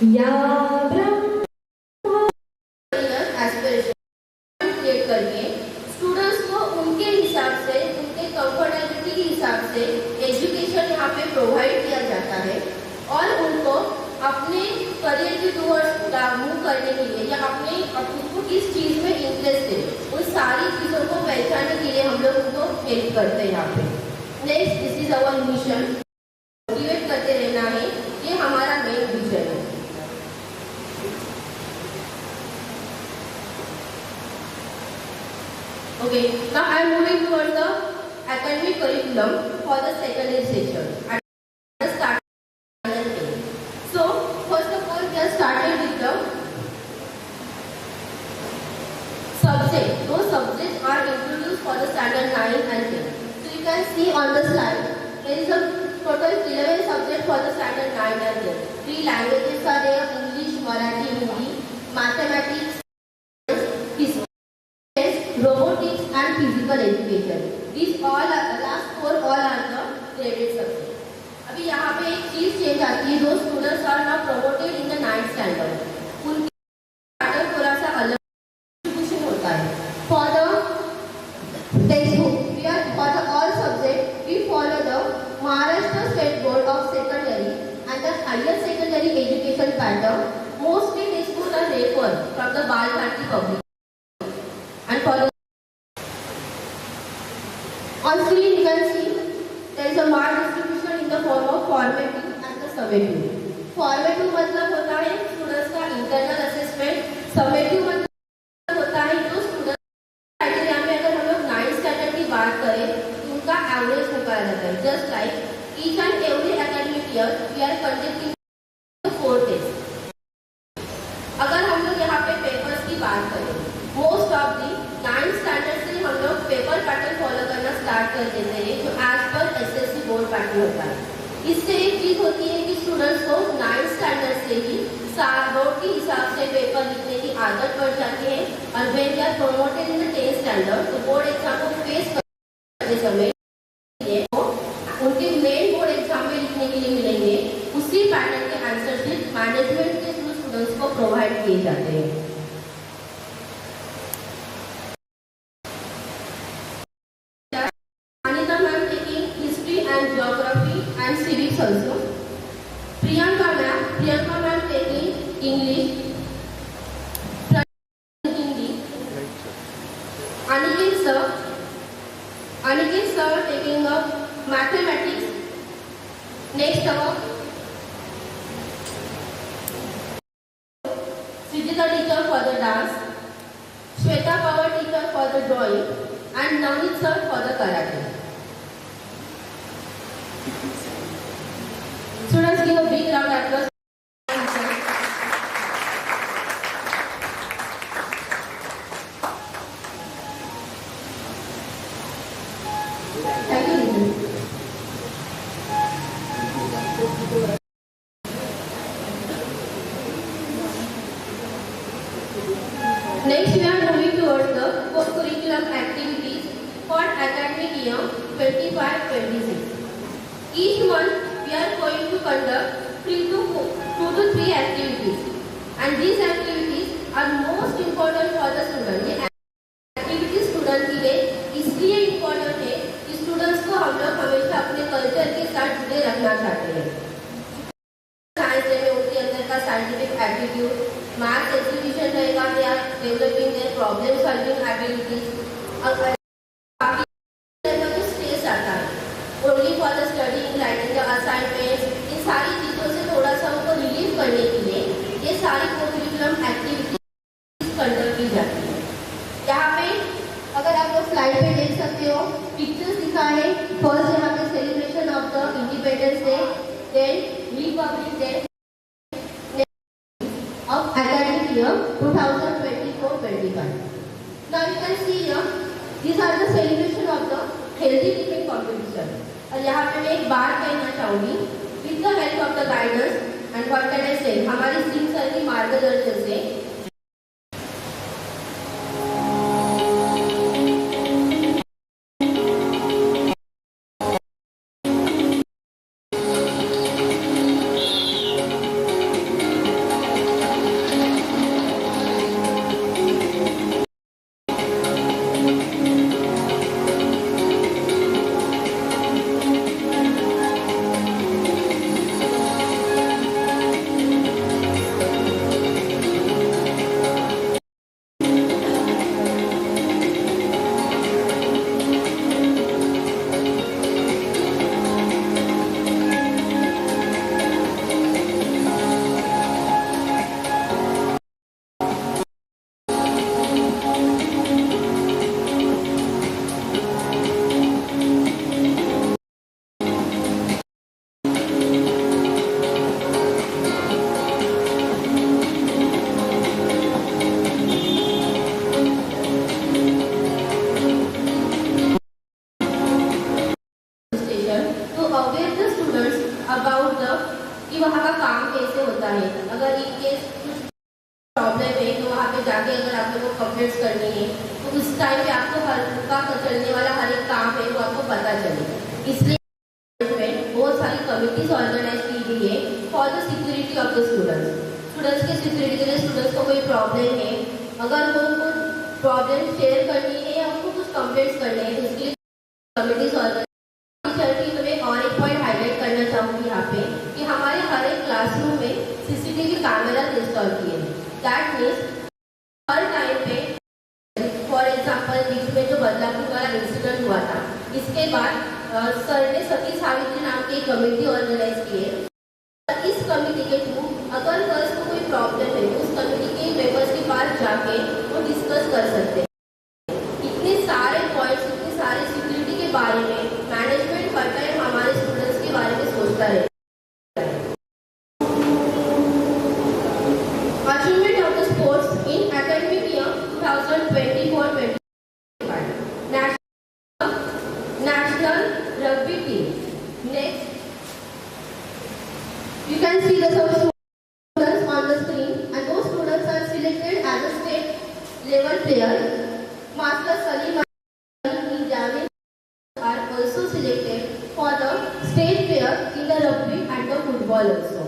या aspiration create करके students को उनके हिसाब से, उनके कंफर्टेबिलिटी के हिसाब से एजुकेशन यहाँ पे प्रोवाइड किया जाता है और उनको अपने करियर की टूवर्ड्स मूव करने के लिए या अपने को किस चीज़ में इंटरेस्ट है उन सारी चीज़ों को पहचानने के लिए हम लोग उनको हेल्प करते हैं यहाँ पे। Next, this is our mission, motivate करते रहना है, ये हमारा मेन विजन है। Okay, now I am moving towards the academic curriculum for the secondary section. So, first of all, we are started with the subject. Those subjects are introduced for the standard 9 and 10. So, you can see on the slide, there is a total 11 subjects for the standard 9 and 10. 3 languages are there: English, Marathi, Hindi, mathematics, robotics and physical education. These all are the last 4 all are the graded subjects. अभी यहाँ पे एक चीज change आती है, जो students are now promoted in the 9th standard, उनके pattern थोड़ा सा अलग डिस्ट्रीब्यूशन होता है। For the textbook we are for the all subject we follow the Maharashtra state board of secondary and the higher secondary education pattern. Mostly textbook are refer from the Bal Bharati public and for the on screen you can see there is a marked distribution in the form of formative and the summative. Formative मतलब होता है students का internal assessment, summative मतलब होता है जो student criteria में अगर हम लोग 9th स्टैंडर्ड की बात करें तो उनका एवरेज निकाला जाता है। Just like each and every academic year we are conducting 4 test. अगर हम लोग यहाँ पे पेपर्स की बात करें, most of the 9th standard से हम लोग पेपर पैटर्न फॉलो करना स्टार्ट कर देते हैं जो as per SSC board pattern होता है। इससे एक चीज होती है कि स्टूडेंट्स को 9th स्टैंडर्ड से ही बोर्ड के हिसाब से पेपर लिखने की आदत पड़ जाती है और when they are promoted in the 10th standard तो बोर्ड एग्जाम को फेस करते समय उनके मेन बोर्ड एग्जाम में लिखने के लिए मिलेंगे उसी पैटर्न के आंसर शीट मैनेजमेंट के थ्रू स्टूडेंट्स को प्रोवाइड किए जाते हैं। Geography and civics also. Priyanka ma'am taking English, Hindi. Aniket sir taking up mathematics. Next up, Srijita teacher for the dance, Shweta Power teacher for the drawing, and Navneet sir for the karate. Students, give a big round of applause. Thank you. Next, we are moving towards the co-curriculum activities for academic year 25-26. Each month, we are going to conduct 2 to 3 activities, and these activities are most important for the student. ये activities student के लिए इसलिए important है कि students को हम लोग हमेशा अपने culture के साथ जुड़े रखना चाहते हैं। Science में उनके अंदर का scientific attitude, math exhibition रहेगा, they are developing their problem solving abilities, और only for the studying, writing the assignments, इन सारी चीज़ों से थोड़ा सा उनको रिलीव करने के लिए ये सारी को-करिकुलम एक्टिविटीज कंडक्ट की जाती है। यहाँ पे अगर आप लोग स्लाइड पे देख सकते हो पिक्चर्स दिखा है। फर्स्ट यहाँ पे celebration of the independence day, then republic day of academic year 2024-25. Now you can see here these are the celebration of the healthy living competition. और यहाँ पे मैं एक बात कहना चाहूँगी, with the help of the guidance and what can I से, हमारी सिंह सर की मार्गदर्शन से अगर इन केस कुछ प्रॉब्लम है तो वहाँ पे जाके अगर आप लोगों को कंप्लेंट्स करनी है तो उस टाइम पे आपको उनका चलने वाला हर एक काम है वो आपको पता चलेगा। इसलिए बहुत सारी कमिटीज ऑर्गेनाइज की गई है for the security of the students के सिक्योरिटी के लिए। स्टूडेंट्स को कोई प्रॉब्लम है, अगर वो उनको प्रॉब्लम शेयर करनी है या उनको कुछ कंप्लेंट्स करने हैं तो उसके लिए कमिटीज ऑर्गेनाइज। मैं और एक पॉइंट हाईलाइट करना चाहूँगी यहाँ पे कि हमारे हर एक क्लासरूम में सीसीटीवी कैमरा इंस्टॉल किए हैं। दैट मीन्स हर टाइम पे, फॉर एग्जाम्पल बीच में जो बदलापुर वाला इंसिडेंट हुआ था, इसके बाद सर ने सती सावित्री नाम की एक कमेटी ऑर्गेनाइज की है। इस कमेटी के थ्रू अगर गर्ल्स को कोई प्रॉब्लम है तो उस कमेटी के मेंबर्स के पास जाके वो डिस्कस कर सकते हैं। इतने सारे पॉइंट्स, इतने सारे सिक्योरिटी के बारे में मैनेजमेंट हर टाइम हमारे स्टूडेंट्स के बारे में सोचता है। Achievement of the sports in academic year 2024-25 national rugby team. Next, you can see the students on the screen, and those students are selected as a state level player. Master Salim and Jamin are also selected for the state player in the rugby and the football also.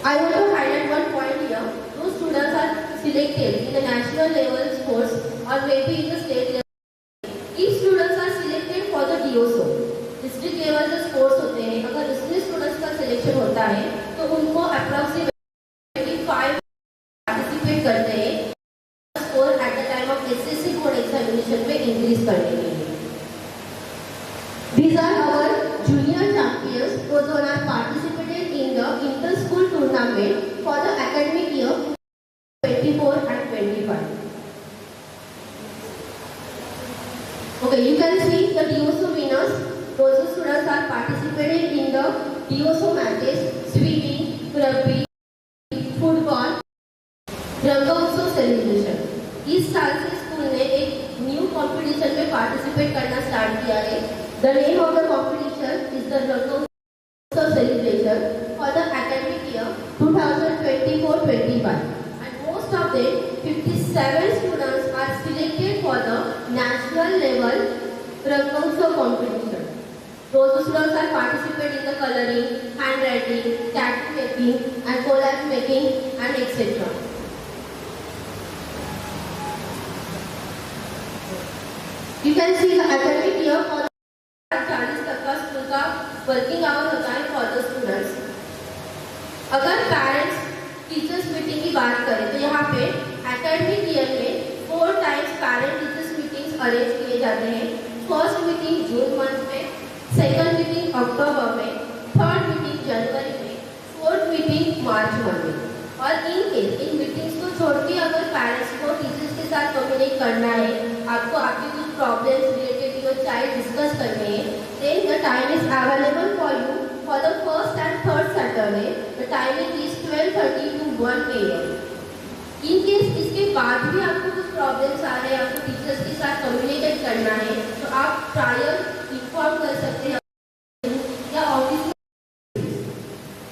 I want to highlight one point here. Those students are selected in the national level sports or maybe in the state level. If students are selected for the DOSO, district level जो sports होते हैं, अगर इसमें students का selection होता है तो उनको approximately 5 participate करते हैं score at the time of SSC board examination में increase करने के लिए. These are our junior champions those who are participated in the inter-school tournament for the academic year 24 and 25. Okay, you can see the DOSO winners. Those students are participating in the DOSO matches, swimming, rugby, football, रंगोत्सव celebration. इस साल से school ने एक new competition में participate करना start किया है. The name of the competition is the रंगोत्सव celebration for the academic year 2024-25. Most of them, 57 students are selected for the national level Rangotsav competition. Those students are participating in the coloring, handwriting, tattoo making, and collage making, and etc. You can see the academic year for the 40% school का working hour होता है for the students. अगर parents teachers meeting की बात करें तो यहाँ पे एकेडमिक ईयर में 4 times parent teachers meetings arrange किए जाते हैं. फर्स्ट मीटिंग जून मंथ में, सेकंड मीटिंग अक्टूबर में, थर्ड मीटिंग जनवरी में, फोर्थ मीटिंग मार्च में. और इन मीटिंग्स को छोड़ के अगर पेरेंट्स को टीचर्स के साथ कम्युनिकेट करना है, आपको आपकी कुछ problems related to your child discuss करने हैं, then the time is available for you for the first and third Saturday. The timing is 12:30 to 1 AM. In case इसके बाद भी आपको कुछ प्रॉब्लम्स आ रहे हैं, आपको टीचर्स के साथ कम्युनिकेट करना है, तो आप प्रायर इन्फॉर्म कर सकते हैं या ऑफिस में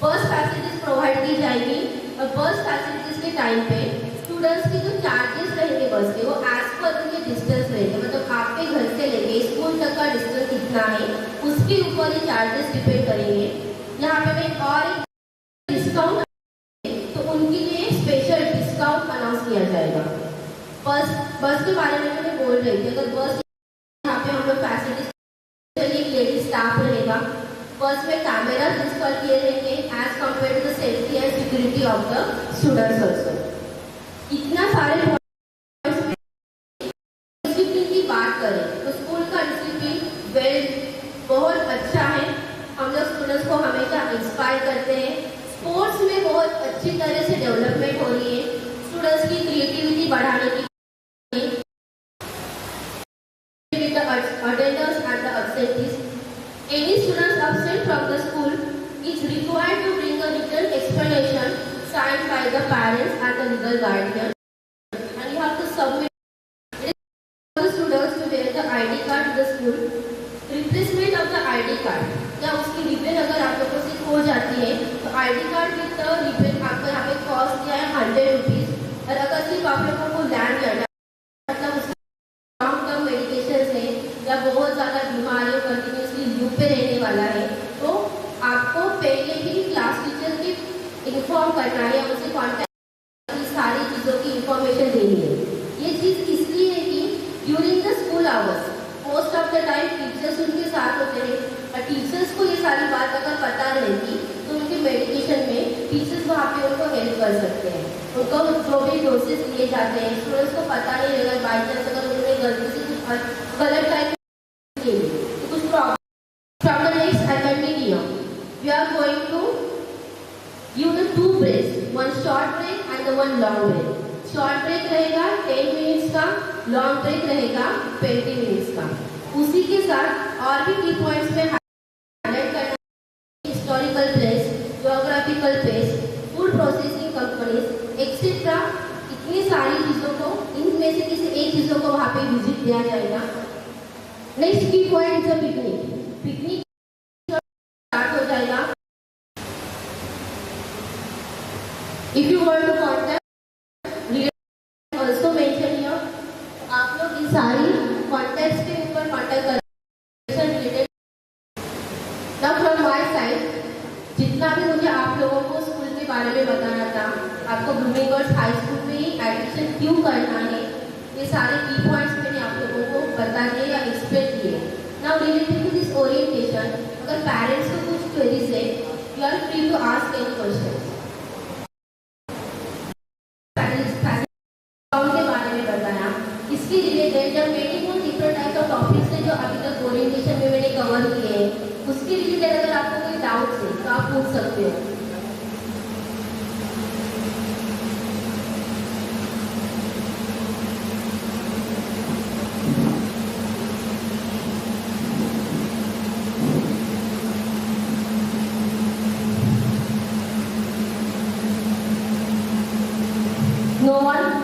बस फैसिलिटीज प्रोवाइड की जाएगी. और बस फैसिलिटीज के टाइम पे स्टूडेंट्स के जो चार्जेस रहेंगे बस के, वो एज पर उनके डिस्टेंस रहेंगे. मतलब आपके घर से लेके स्कूल तक का डिस्टेंस कितना है उसके ऊपर ही चार्जेस डिपेंड करेंगे. यहाँ पे मैं और डिस्काउंट तो उनके लिए स्पेशल डिस्काउंट अनाउंस किया जाएगा. बस के बारे में मैं बोल रही थी. अगर बस यहाँ पे हम लोग फैसिलिटीज एक लेडी स्टाफ रहेगा, बस में कैमरा इंस्टॉल किए रहेंगे as compare to the safety and security of the students also. इतना सारे डिसिप्लिन की बात करें तो स्कूल का डिसिप्लिन बहुत अच्छा है. हम लोग स्टूडेंट्स को हमेशा इंस्पायर करते हैं. स्पोर्ट्स में बहुत अच्छी तरह से डेवलपमेंट हो रही है. स्टूडेंट्स की क्रिएटिविटी बढ़ाने की attendance and the absentees. Any students absent from the school is required to bring a written explanation signed by the parents and the legal guardian, and you have to submit the students to wear the ID card to the school. Replacement of the ID card या उसकी ribbon अगर आप लोगों से खो जाती है ID card with repair आपका यहाँ पे कॉस्ट दिया है 100 रुपीज़। और अगर सिर्फ आप लोगों को लैंड करना मतलब उसके लॉन्ग टर्म मेडिकेशन है या बहुत ज़्यादा बीमारियों कंटिन्यूसली लूप पे रहने वाला है, तो आपको पहले ही क्लास टीचर की इन्फॉर्म करना है, उनसे कॉन्टैक्ट सारी चीज़ों की इंफॉर्मेशन देनी है। ये चीज़ इसलिए है कि during the school hours most of the time teachers उनके साथ होते हैं और टीचर्स को ये सारी बात अगर पता रहेगी तो उनके मेडिकेशन में टीचर्स वहाँ पे उनको हेल्प कर सकते हैं। उनको जो भी डोसेस लिए जाते हैं स्टूडेंट्स को पता नहीं रहेगा, बाई चांस अगर उन्होंने गलती से कुछ गलत टाइम लिए तो कुछ problem. From the next academic year we are going to give the 2 breaks, one short break and the one long break। Short break रहेगा 10 मिनट्स का, लॉन्ग ब्रेक रहेगा 20 मिनट्स का। उसी के साथ और भी की पॉइंट्स में हाईलाइट करना, historical place, geographical place, food processing companies etcetera, इतनी सारी चीज़ों को इनमें से किसी एक चीज़ों को वहाँ पे विजिट दिया जाएगा। Next key point is picnic. Picnic start हो जाएगा। If you want to contact also mention here, आप लोग इन सारी कॉन्टैक्ट्स के ऊपर कॉन्टैक्ट कर related. Now from my side जितना भी मुझे आप लोगों को स्कूल के बारे में बताना था, आपको ब्लूमिंग गर्ल्स हाई स्कूल में ही एडमिशन क्यों करना है, ये सारे की पॉइंट्स मैंने आप लोगों को बता दिए या एक्सप्लेन किए। Now related to this orientation, अगर पेरेंट्स को कुछ क्वेरीज है you are free to ask any question. के बारे में बताया, इसके रिलेटेड जब मैंने वो डिफरेंट टाइप ऑफ टॉपिक्स है जो अभी तक ओरिएंटेशन में मैंने कवर किए हैं, उसके रिलेटेड अगर आपको कोई डाउट्स है तो आप पूछ सकते हो। No one?